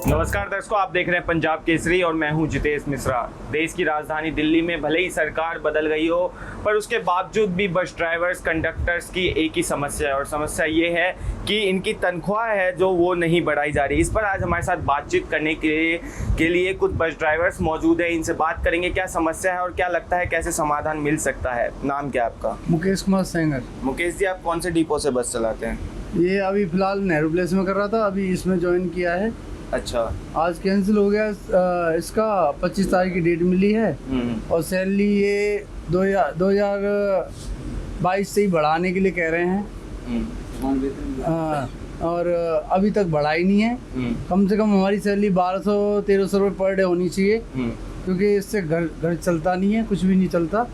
नमस्कार दर्शकों, आप देख रहे हैं पंजाब केसरी और मैं हूं जितेश मिश्रा। देश की राजधानी दिल्ली में भले ही सरकार बदल गई हो, पर उसके बावजूद भी बस ड्राइवर्स कंडक्टर्स की एक ही समस्या है, और समस्या ये है कि इनकी तनख्वाह है जो वो नहीं बढ़ाई जा रही। इस पर आज हमारे साथ बातचीत करने के लिए कुछ बस ड्राइवर्स मौजूद है। इनसे बात करेंगे क्या समस्या है और क्या लगता है कैसे समाधान मिल सकता है। नाम क्या आपका? मुकेश कुमार सेंगर। मुकेश जी, आप कौन से डिपो से बस चलाते हैं? ये अभी फिलहाल नेहरू प्लेस में कर रहा था, अभी इसमें ज्वाइन किया है। अच्छा, आज कैंसिल हो गया। इसका 25 तारीख की डेट मिली है और सैलरी ये 2022 से ही बढ़ाने के लिए कह रहे हैं। और अभी तक बढ़ाई नहीं है। कम से कम हमारी सैलरी 1200-1300 रुपये पर डे होनी चाहिए, क्योंकि इससे घर चलता नहीं है, कुछ भी नहीं चलता।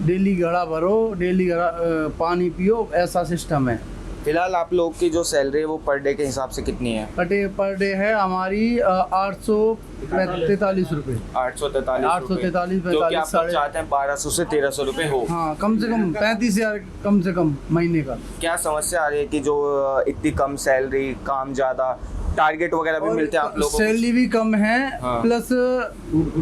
डेली घड़ा भरो, डेली पानी पियो, ऐसा सिस्टम है। फिलहाल आप लोग की जो सैलरी है वो पर डे के हिसाब से कितनी है? पर डे है हमारी 843 रुपये। 843 जो कि आप लोग चाहते हैं 1200 से 1300 रुपये हो। हाँ, कम से कम 35,000 कम से कम महीने का। क्या समस्या आ रही है कि जो इतनी कम सैलरी, काम ज़्यादा, टारगेट वगैरह भी मिलते हैं आप लोगों को? सैलरी भी कम है। हाँ। प्लस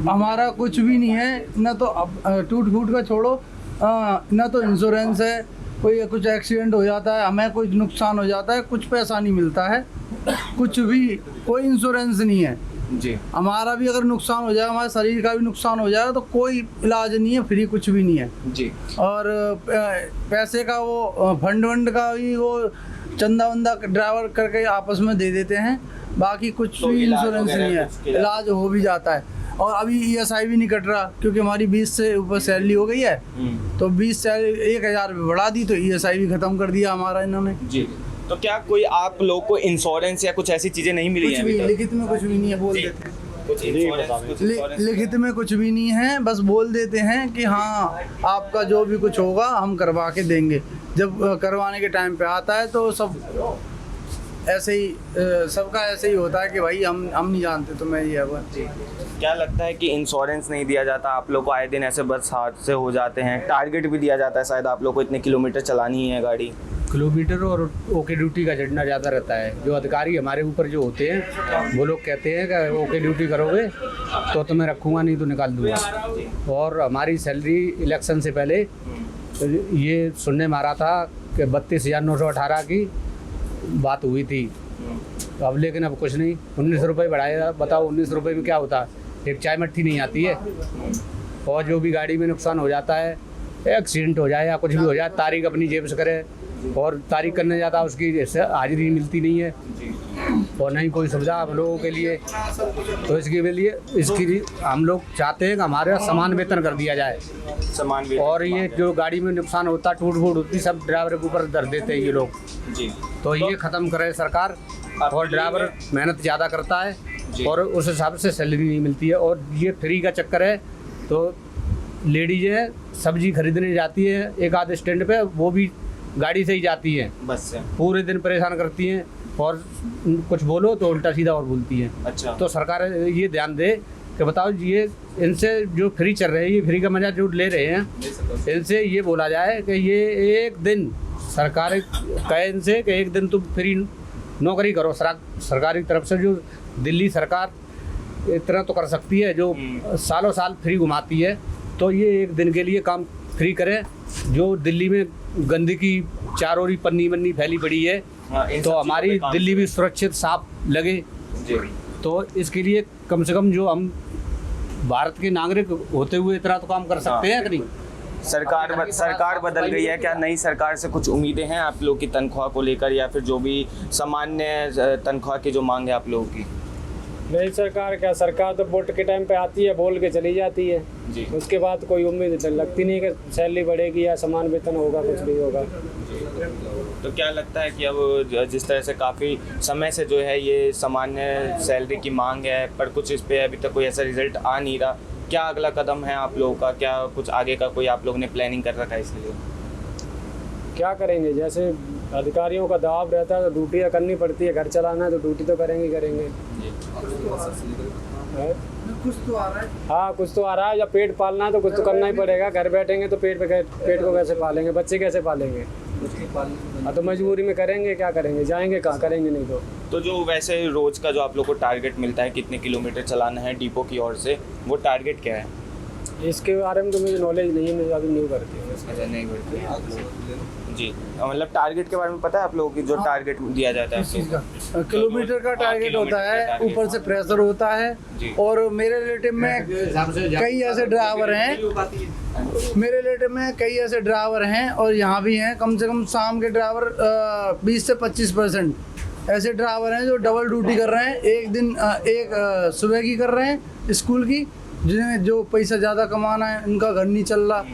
हमारा कुछ भी नहीं है ना, तो अब टूट फूट का छोड़ो, ना तो इंश्योरेंस है। कोई कुछ एक्सीडेंट हो जाता है, हमें कुछ नुकसान हो जाता है, कुछ पैसा नहीं मिलता है, कुछ भी, कोई इंश्योरेंस नहीं है जी। हमारा भी अगर नुकसान हो जाए, हमारे शरीर का भी नुकसान हो जाएगा, तो कोई इलाज नहीं है, फ्री कुछ भी नहीं है जी। और पैसे का वो फंड का भी वो चंदा वंदा ड्राइवर करके आपस में दे देते हैं, बाकी कुछ तो भी इंश्योरेंस नहीं है। इलाज हो भी जाता है। और अभी ESI भी नहीं कट रहा, क्योंकि हमारी 20 से ऊपर सैलरी हो गई है, तो 20 सैलरी 1000 रुपये बढ़ा दी, तो ESI भी खत्म कर दिया हमारा इन्होंने जी। तो क्या कोई आप लोग को इंश्योरेंस या कुछ ऐसी चीजें नहीं मिली हैं? लिखित में कुछ भी नहीं है, बोल देते हैं। लिखित में कुछ भी नहीं है, बस बोल देते हैं कि हाँ आपका जो भी कुछ होगा हम करवा के देंगे। जब करवाने के टाइम पे आता है तो सब ऐसे ही, सबका ऐसे ही होता है कि भाई हम नहीं जानते, तो मैं ये है जी। क्या लगता है कि इंश्योरेंस नहीं दिया जाता आप लोग को? आए दिन ऐसे बस हादसे हो जाते हैं, टारगेट भी दिया जाता है, शायद आप लोग को इतने किलोमीटर चलानी है गाड़ी। किलोमीटर और ओके ड्यूटी का झंडा ज़्यादा रहता है। जो अधिकारी हमारे ऊपर जो होते हैं वो लोग कहते हैं कि ओके ड्यूटी करोगे तो तुम्हें रखूँगा, नहीं तो निकाल दूँगा। और हमारी सैलरी इलेक्शन से पहले ये सुनने में आ रहा था कि 32,918 की बात हुई थी। अब लेकिन अब कुछ नहीं, 19 रुपये बढ़ाया। बताओ 19 रुपये में क्या होता है? एक चाय मट्ठी नहीं आती है। और जो भी गाड़ी में नुकसान हो जाता है, एक्सीडेंट हो जाए या कुछ भी हो जाए, तारीख अपनी जेब से करे, और तारीख करने जाता है उसकी हाजिरी मिलती नहीं है, और नहीं कोई सुविधा हम लोगों के लिए। तो इसकी हम लोग चाहते हैं कि हमारे समान वेतन कर दिया जाए, समान वेतन। और ये जो गाड़ी में नुकसान होता, टूट फूट होती, सब ड्राइवर के ऊपर धर देते हैं ये लोग जी। तो ये ख़त्म करे सरकार। और ड्राइवर मेहनत ज़्यादा करता है और उस हिसाब से सैलरी नहीं मिलती है। और ये फ्री का चक्कर है, तो लेडीज है सब्जी खरीदने जाती है एक आध स्टैंड पे, वो भी गाड़ी से ही जाती है, बस से पूरे दिन परेशान करती हैं, और कुछ बोलो तो उल्टा सीधा और बोलती है। अच्छा, तो सरकार ये ध्यान दे कि बताओ ये इनसे जो फ्री चल रहे हैं, ये फ्री का मजा जो ले रहे हैं, इनसे ये बोला जाए कि ये एक दिन सरकार कहे इनसे कि एक दिन तुम फ्री नौकरी करो। सरकारी तरफ से जो दिल्ली सरकार इतना तो कर सकती है, जो सालों साल फ्री घुमाती है, तो ये एक दिन के लिए काम फ्री करे। जो दिल्ली में गंदगी चारों ओर पन्नी वन्नी फैली पड़ी है, तो हमारी दिल्ली भी सुरक्षित साफ लगे जी। तो इसके लिए कम से कम जो हम भारत के नागरिक होते हुए इतना तो काम कर सकते हैं कि नहीं? सरकार बदल गई है, क्या नई सरकार से कुछ उम्मीदें हैं आप लोग की तनख्वाह को लेकर, या फिर जो भी सामान्य तनख्वाह की जो मांग है आप लोगों की? नई सरकार क्या, सरकार तो वोट के टाइम पे आती है, बोल के चली जाती है जी। उसके बाद कोई उम्मीद लगती नहीं कि सैलरी बढ़ेगी या समान वेतन होगा, कुछ नहीं होगा। तो क्या लगता है कि अब जिस तरह से काफ़ी समय से जो है ये सामान्य सैलरी की मांग है, पर कुछ इस पे अभी तक कोई ऐसा रिजल्ट आ नहीं रहा, क्या अगला कदम है आप लोगों का? क्या कुछ आगे का कोई आप लोगों ने प्लानिंग कर रखा है इसके लिए? क्या करेंगे, जैसे अधिकारियों का दबाव रहता है तो ड्यूटियाँ करनी पड़ती है, घर चलाना है तो ड्यूटी तो करेंगे। कुछ तो आ रहा है। हाँ, कुछ तो आ रहा है। जब पेट पालना है तो कुछ तो करना ही पड़ेगा। घर बैठेंगे तो पेट को कैसे पालेंगे, बच्चे कैसे पालेंगे? हाँ, तो मजबूरी में करेंगे, क्या करेंगे, जाएंगे कहाँ, करेंगे नहीं तो जो वैसे रोज का जो आप लोग को टारगेट मिलता है कितने किलोमीटर चलाना है डिपो की ओर से, वो टारगेट क्या है? इसके बारे में तो मुझे नॉलेज नहीं है, मैं अभी न्यू करती हूँ। अच्छा, नहीं बढ़ती जी। मतलब टारगेट के बारे में पता है आप लोगों की, जो टारगेट दिया जाता है इस चीज़ आप का किलोमीटर का टारगेट होता है, ऊपर से प्रेशर होता है। और मेरे रिलेटिव में कई ऐसे ड्राइवर हैं, और यहाँ भी हैं, कम से कम शाम के ड्राइवर 20 से 25% ऐसे ड्राइवर हैं जो डबल ड्यूटी कर रहे हैं। एक दिन एक सुबह की कर रहे हैं स्कूल की, जिन्हें जो पैसा ज़्यादा कमाना है, उनका घर नहीं चल रहा।